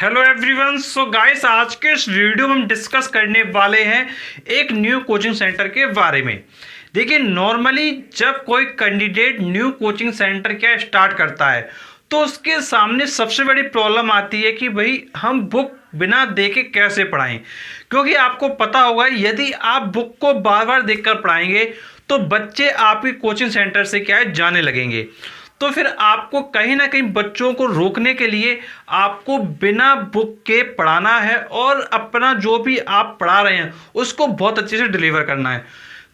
Hello everyone. So guys, आज के इस वीडियो में हम डिस्कस करने वाले हैं एक न्यू कोचिंग सेंटर के बारे में। देखिए, नॉर्मली जब कोई कैंडिडेट न्यू कोचिंग सेंटर क्या स्टार्ट करता है तो उसके सामने सबसे बड़ी प्रॉब्लम आती है कि भाई हम बुक बिना देखे कैसे पढ़ाएं। क्योंकि आपको पता होगा, यदि आप बुक को बार बार देखकर पढ़ाएंगे तो बच्चे आपकी कोचिंग सेंटर से क्या है जाने लगेंगे। तो फिर आपको कहीं ना कहीं बच्चों को रोकने के लिए आपको बिना बुक के पढ़ाना है और अपना जो भी आप पढ़ा रहे हैं उसको बहुत अच्छे से डिलीवर करना है।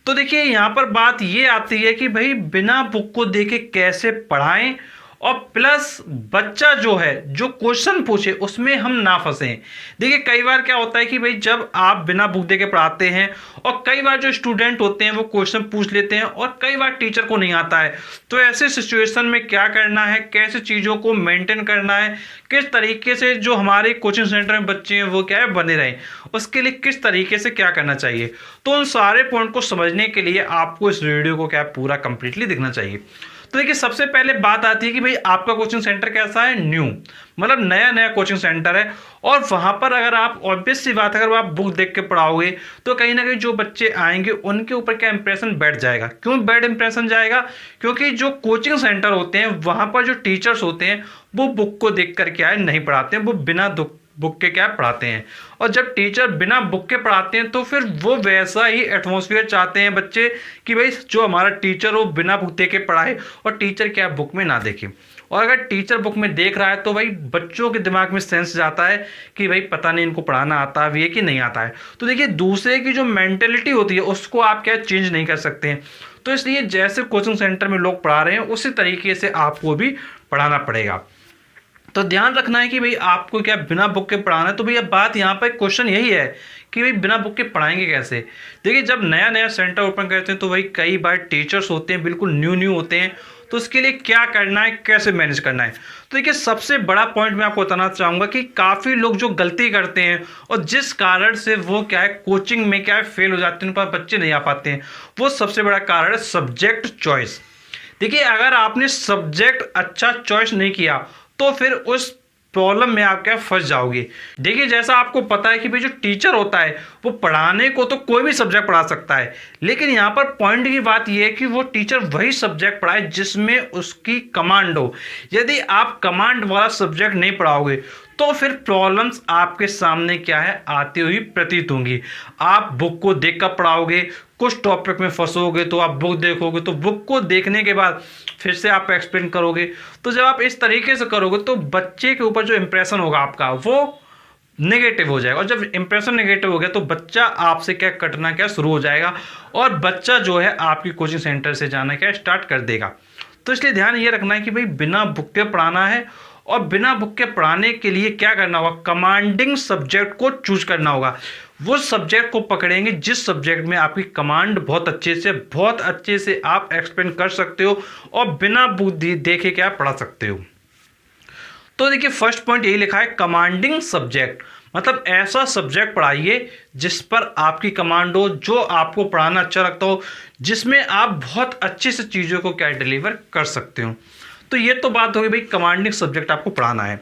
तो देखिए, यहाँ पर बात ये आती है कि भाई बिना बुक को देखे कैसे पढ़ाएं और प्लस बच्चा जो है जो क्वेश्चन पूछे उसमें हम ना फंसें। देखिए, कई बार क्या होता है कि भाई जब आप बिना बुक देके पढ़ाते हैं और कई बार जो स्टूडेंट होते हैं वो क्वेश्चन पूछ लेते हैं और कई बार टीचर को नहीं आता है। तो ऐसे सिचुएशन में क्या करना है, कैसे चीज़ों को मेंटेन करना है, किस तरीके से जो हमारे कोचिंग सेंटर में बच्चे हैं वो क्या है बने रहें, उसके लिए किस तरीके से क्या करना चाहिए, तो उन सारे पॉइंट को समझने के लिए आपको इस वीडियो को क्या पूरा कंप्लीटली देखना चाहिए। तो देखिए, सबसे पहले बात आती है कि भाई आपका कोचिंग सेंटर कैसा है, न्यू मतलब नया नया कोचिंग सेंटर है। और वहां पर अगर आप ऑब्वियस सी बात, अगर आप बुक देख के पढ़ाओगे तो कहीं ना कहीं जो बच्चे आएंगे उनके ऊपर क्या इंप्रेशन बैठ जाएगा। क्यों बैड इंप्रेशन जाएगा? क्योंकि जो कोचिंग सेंटर होते हैं वहां पर जो टीचर्स होते हैं वो बुक को देख कर क्या है नहीं पढ़ाते हैं, वो बिना बुक के क्या पढ़ाते हैं। और जब टीचर बिना बुक के पढ़ाते हैं तो फिर वो वैसा ही एटमॉस्फेयर चाहते हैं बच्चे कि भाई जो हमारा टीचर हो बिना बुक दे के पढ़ाए और टीचर क्या बुक में ना देखे। और अगर टीचर बुक में देख रहा है तो भाई बच्चों के दिमाग में सेंस जाता है कि भाई पता नहीं इनको पढ़ाना आता है कि नहीं आता है। तो देखिए, दूसरे की जो मेंटेलिटी होती है उसको आप क्या चेंज नहीं कर सकते हैं। तो इसलिए जैसे कोचिंग सेंटर में लोग पढ़ा रहे हैं उसी तरीके से आपको भी पढ़ाना पड़ेगा। तो ध्यान रखना है कि भाई आपको क्या बिना बुक के पढ़ाना है। तो भैया बात यहाँ पर क्वेश्चन यही है कि भाई बिना बुक के पढ़ाएंगे कैसे। देखिए, जब नया नया सेंटर ओपन करते हैं तो भाई कई बार टीचर्स होते हैं बिल्कुल न्यू होते हैं, तो उसके लिए क्या करना है, कैसे मैनेज करना है। तो देखिए, सबसे बड़ा पॉइंट मैं आपको बताना चाहूँगा कि काफ़ी लोग जो गलती करते हैं और जिस कारण से वो क्या है कोचिंग में क्या है फेल हो जाते हैं, उन पर बच्चे नहीं आ पाते हैं, वो सबसे बड़ा कारण है सब्जेक्ट चॉइस। देखिए, अगर आपने सब्जेक्ट अच्छा चॉइस नहीं किया तो फिर उस प्रॉब्लम में आप क्या फंस जाओगे। देखिए, जैसा आपको पता है कि भाई जो टीचर होता है वो पढ़ाने को तो कोई भी सब्जेक्ट पढ़ा सकता है, लेकिन यहाँ पर पॉइंट की बात यह है कि वो टीचर वही सब्जेक्ट पढ़ाए जिसमें उसकी कमांड हो। यदि आप कमांड वाला सब्जेक्ट नहीं पढ़ाओगे तो फिर प्रॉब्लम्स आपके सामने क्या है आती हुई प्रतीत होंगी। आप बुक को देखकर पढ़ाओगे, कुछ टॉपिक में फंसोगे तो आप बुक देखोगे, तो बुक को देखने के बाद फिर से आप एक्सप्लेन करोगे। तो जब आप इस तरीके से करोगे तो बच्चे के ऊपर जो इंप्रेशन होगा आपका वो नेगेटिव हो जाएगा। और जब इंप्रेशन नेगेटिव हो गया तो बच्चा आपसे क्या कटना क्या शुरू हो जाएगा और बच्चा जो है आपकी कोचिंग सेंटर से जाना क्या स्टार्ट कर देगा। तो इसलिए ध्यान ये रखना है कि भाई बिना बुक के पढ़ाना है और बिना बुक के पढ़ाने के लिए क्या करना होगा, कमांडिंग सब्जेक्ट को चूज करना होगा। वो सब्जेक्ट को पकड़ेंगे जिस सब्जेक्ट में आपकी कमांड बहुत अच्छे से आप एक्सप्लेन कर सकते हो और बिना बुक देखे क्या पढ़ा सकते हो। तो देखिए, फर्स्ट पॉइंट यही लिखा है, कमांडिंग सब्जेक्ट मतलब ऐसा सब्जेक्ट पढ़ाइए जिस पर आपकी कमांड हो, जो आपको पढ़ाना अच्छा लगता हो, जिसमें आप बहुत अच्छे से चीज़ों को क्या डिलीवर कर सकते हो। तो ये तो बात होगी भाई कमांडिंग सब्जेक्ट आपको पढ़ाना है।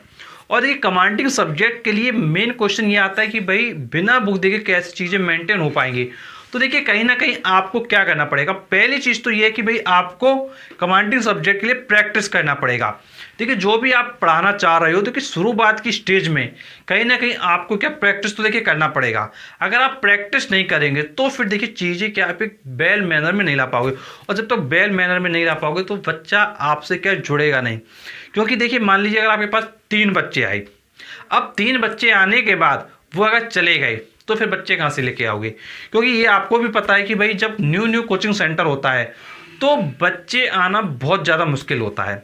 और ये कमांडिंग सब्जेक्ट के लिए मेन क्वेश्चन ये आता है कि भाई बिना बुक देखे कैसे चीज़ें मेंटेन हो पाएंगी। तो देखिए, कहीं ना कहीं आपको क्या करना पड़ेगा, पहली चीज़ तो ये है कि भाई आपको कमांडिंग सब्जेक्ट के लिए प्रैक्टिस करना पड़ेगा। देखिए, जो भी आप पढ़ाना चाह रहे हो, देखिए शुरुआत की स्टेज में कहीं ना कहीं आपको क्या प्रैक्टिस तो देखिए करना पड़ेगा। अगर आप प्रैक्टिस नहीं करेंगे तो फिर देखिए चीज़ें क्या आप एक बेल मैनर में नहीं ला पाओगे, और जब तक बेल मैनर में नहीं ला पाओगे तो बच्चा आपसे क्या जुड़ेगा नहीं। क्योंकि देखिए, मान लीजिए अगर आपके पास 3 बच्चे आए, अब 3 बच्चे आने के बाद वो अगर चले गए तो फिर बच्चे कहाँ से लेके आओगे। क्योंकि ये आपको भी पता है कि भाई जब न्यू कोचिंग सेंटर होता है तो बच्चे आना बहुत ज़्यादा मुश्किल होता है,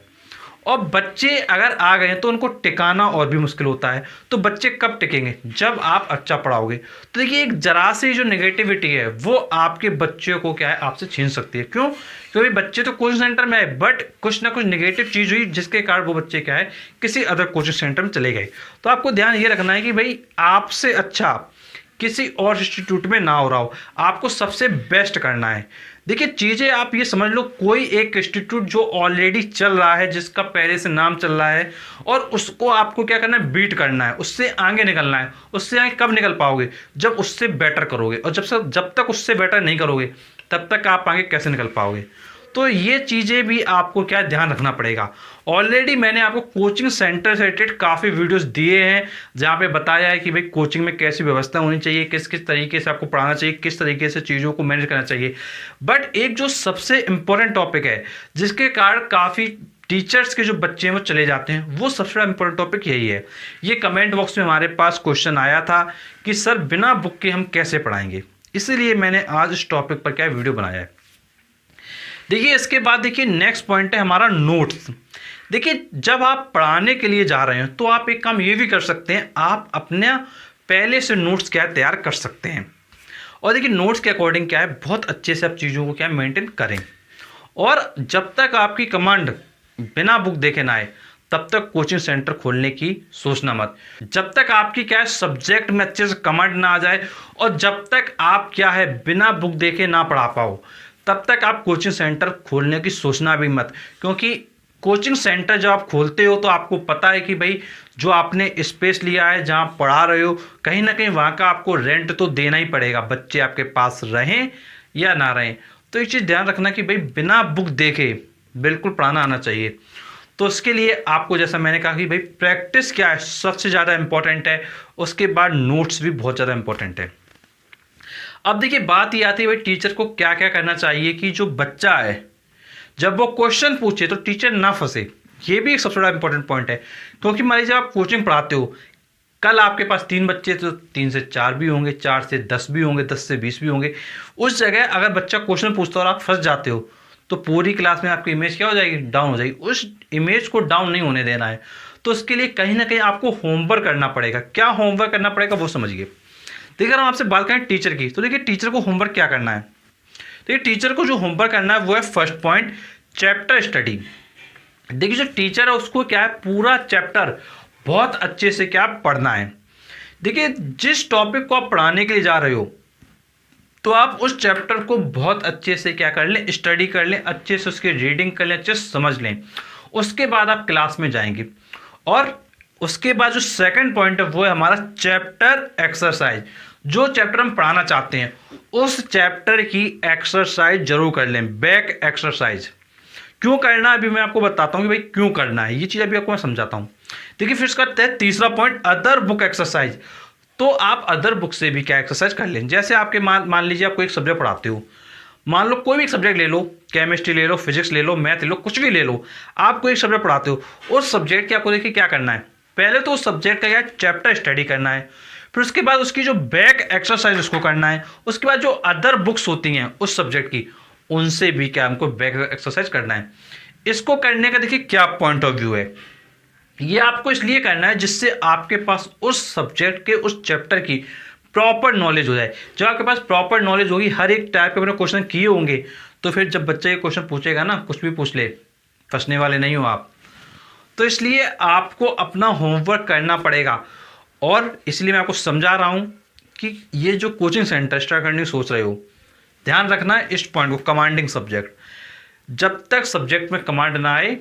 और बच्चे अगर आ गए तो उनको टिकाना और भी मुश्किल होता है। तो बच्चे कब टिकेंगे, जब आप अच्छा पढ़ाओगे। तो देखिए, एक जरा सी जो नेगेटिविटी है वो आपके बच्चे को क्या है आपसे छीन सकती है। क्यों? क्योंकि बच्चे तो कोचिंग सेंटर में आए बट कुछ ना कुछ नेगेटिव चीज़ हुई जिसके कारण वो बच्चे क्या है किसी अदर कोचिंग सेंटर में चले गए। तो आपको ध्यान ये रखना है कि भाई आपसे अच्छा किसी और इंस्टीट्यूट में ना हो रहा हो, आपको सबसे बेस्ट करना है। देखिए चीज़ें आप ये समझ लो, कोई एक इंस्टीट्यूट जो ऑलरेडी चल रहा है, जिसका पहले से नाम चल रहा है, और उसको आपको क्या करना है, बीट करना है, उससे आगे निकलना है। उससे आगे कब निकल पाओगे, जब उससे बेटर करोगे, और जब तक उससे बेटर नहीं करोगे तब तक आप आगे कैसे निकल पाओगे। तो ये चीज़ें भी आपको क्या ध्यान रखना पड़ेगा। ऑलरेडी मैंने आपको कोचिंग सेंटर से रिलेटेड काफ़ी वीडियोस दिए हैं, जहाँ पे बताया है कि भाई कोचिंग में कैसी व्यवस्था होनी चाहिए, किस किस तरीके से आपको पढ़ाना चाहिए, किस तरीके से चीज़ों को मैनेज करना चाहिए। बट एक जो सबसे इम्पोर्टेंट टॉपिक है, जिसके कारण काफ़ी टीचर्स के जो बच्चे हैं वो चले जाते हैं, वो सबसे बड़ा इंपॉर्टेंट टॉपिक यही है। ये कमेंट बॉक्स में हमारे पास क्वेश्चन आया था कि सर बिना बुक के हम कैसे पढ़ाएंगे, इसीलिए मैंने आज इस टॉपिक पर क्या वीडियो बनाया है। देखिए इसके बाद देखिए नेक्स्ट पॉइंट है हमारा नोट्स। देखिए जब आप पढ़ाने के लिए जा रहे हैं तो आप एक काम ये भी कर सकते हैं, आप अपने पहले से नोट्स क्या तैयार कर सकते हैं। और देखिए नोट्स के अकॉर्डिंग क्या है, बहुत अच्छे से आप चीज़ों को क्या मेंटेन करें। और जब तक आपकी कमांड बिना बुक देखे ना आए तब तक कोचिंग सेंटर खोलने की सोचना मत। जब तक आपकी क्या है सब्जेक्ट में अच्छे से कमांड ना आ जाए, और जब तक आप क्या है बिना बुक देखे ना पढ़ा पाओ, तब तक आप कोचिंग सेंटर खोलने की सोचना भी मत। क्योंकि कोचिंग सेंटर जब आप खोलते हो तो आपको पता है कि भाई जो आपने स्पेस लिया है, जहाँ पढ़ा रहे हो, कहीं ना कहीं वहाँ का आपको रेंट तो देना ही पड़ेगा, बच्चे आपके पास रहें या ना रहें। तो ये चीज़ ध्यान रखना कि भाई बिना बुक देखे बिल्कुल पढ़ाना आना चाहिए। तो उसके लिए आपको, जैसा मैंने कहा कि भाई प्रैक्टिस क्या है सबसे ज़्यादा इंपॉर्टेंट है, उसके बाद नोट्स भी बहुत ज़्यादा इंपॉर्टेंट है। अब देखिए बात ये आती है भाई टीचर को क्या क्या करना चाहिए कि जो बच्चा है जब वो क्वेश्चन पूछे तो टीचर ना फंसे। ये भी एक सबसे बड़ा इंपॉर्टेंट पॉइंट है, क्योंकि मान लीजिए आप कोचिंग पढ़ाते हो, कल आपके पास 3 बच्चे तो 3 से 4 भी होंगे, 4 से 10 भी होंगे, 10 से 20 भी होंगे। उस जगह अगर बच्चा क्वेश्चन पूछता है और आप फंस जाते हो तो पूरी क्लास में आपकी इमेज क्या हो जाएगी, डाउन हो जाएगी। उस इमेज को डाउन नहीं होने देना है। तो उसके लिए कहीं ना कहीं आपको होमवर्क करना पड़ेगा। क्या होमवर्क करना पड़ेगा वो समझिए। देखिए अगर हम आपसे बात करें टीचर की, तो देखिए टीचर को होमवर्क क्या करना है। देखिए टीचर को जो होमवर्क करना है वो है फर्स्ट पॉइंट, चैप्टर स्टडी। देखिए जो टीचर है उसको क्या है पूरा चैप्टर बहुत अच्छे से क्या पढ़ना है। देखिए जिस टॉपिक को आप पढ़ाने के लिए जा रहे हो तो आप उस चैप्टर को बहुत अच्छे से क्या कर लें, स्टडी कर लें, अच्छे से उसकी रीडिंग कर लें, अच्छे से समझ लें। उसके बाद आप क्लास में जाएंगे, और उसके बाद जो सेकंड पॉइंट है वो है हमारा चैप्टर एक्सरसाइज। जो चैप्टर हम पढ़ाना चाहते हैं उस चैप्टर की एक्सरसाइज जरूर कर लें, बैक एक्सरसाइज। क्यों करना है अभी मैं आपको बताता हूँ कि भाई क्यों करना है, ये चीज़ अभी आपको मैं समझाता हूँ। देखिए फिर इसका तीसरा पॉइंट अदर बुक एक्सरसाइज। तो आप अदर बुक से भी क्या एक्सरसाइज कर लें। जैसे आपके मान लीजिए आप कोई एक सब्जेक्ट पढ़ाते हो, मान लो कोई भी एक सब्जेक्ट ले लो, केमिस्ट्री ले लो, फिजिक्स ले लो, मैथ ले लो, कुछ भी ले लो, आप कोई एक सब्जेक्ट पढ़ाते हो, उस सब्जेक्ट के आपको देखिए क्या करना है, पहले तो उस सब्जेक्ट का क्या चैप्टर स्टडी करना है, फिर उसके बाद उसकी जो बैक एक्सरसाइज उसको करना है, उसके बाद जो अदर बुक्स होती हैं उस सब्जेक्ट की उनसे भी क्या हमको बैक एक्सरसाइज करना है। इसको करने का देखिए क्या पॉइंट ऑफ व्यू है, ये आपको इसलिए करना है जिससे आपके पास उस सब्जेक्ट के उस चैप्टर की प्रॉपर नॉलेज हो जाए। जब आपके पास प्रॉपर नॉलेज होगी, हर एक टाइप के अपने क्वेश्चन किए होंगे, तो फिर जब बच्चा ये क्वेश्चन पूछेगा ना, कुछ भी पूछ ले, फंसने वाले नहीं हो आप। तो इसलिए आपको अपना होमवर्क करना पड़ेगा। और इसलिए मैं आपको समझा रहा हूँ कि ये जो कोचिंग सेंटर स्टार्ट करने की सोच रहे हो, ध्यान रखना है इस पॉइंट को, कमांडिंग सब्जेक्ट। जब तक सब्जेक्ट में कमांड ना आए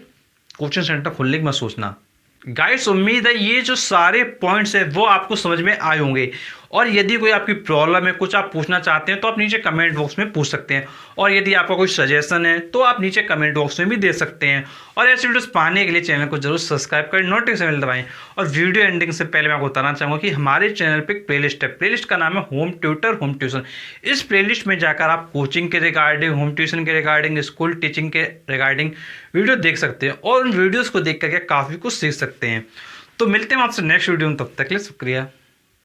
कोचिंग सेंटर खोलने की मत सोचना। गाइस उम्मीद है ये जो सारे पॉइंट्स है वो आपको समझ में आए होंगे। और यदि कोई आपकी प्रॉब्लम है, कुछ आप पूछना चाहते हैं, तो आप नीचे कमेंट बॉक्स में पूछ सकते हैं। और यदि आपका कोई सजेशन है तो आप नीचे कमेंट बॉक्स में भी दे सकते हैं। और ऐसे वीडियोस पाने के लिए चैनल को जरूर सब्सक्राइब करें, नोटिफिकेशन बेल दबाएं। और वीडियो एंडिंग से पहले मैं आपको बताना चाहूँगा कि हमारे चैनल पर एक प्लेलिस्ट है, प्लेलिस्ट का नाम है होम ट्यूटर होम ट्यूशन। इस प्लेलिस्ट में जाकर आप कोचिंग के रिगार्डिंग, होम ट्यूशन के रिगार्डिंग, स्कूल टीचिंग के रिगार्डिंग वीडियो देख सकते हैं, और उन वीडियोज़ को देख करके काफ़ी कुछ सीख सकते हैं। तो मिलते हैं आपसे नेक्स्ट वीडियो में, तब तक के लिए शुक्रिया।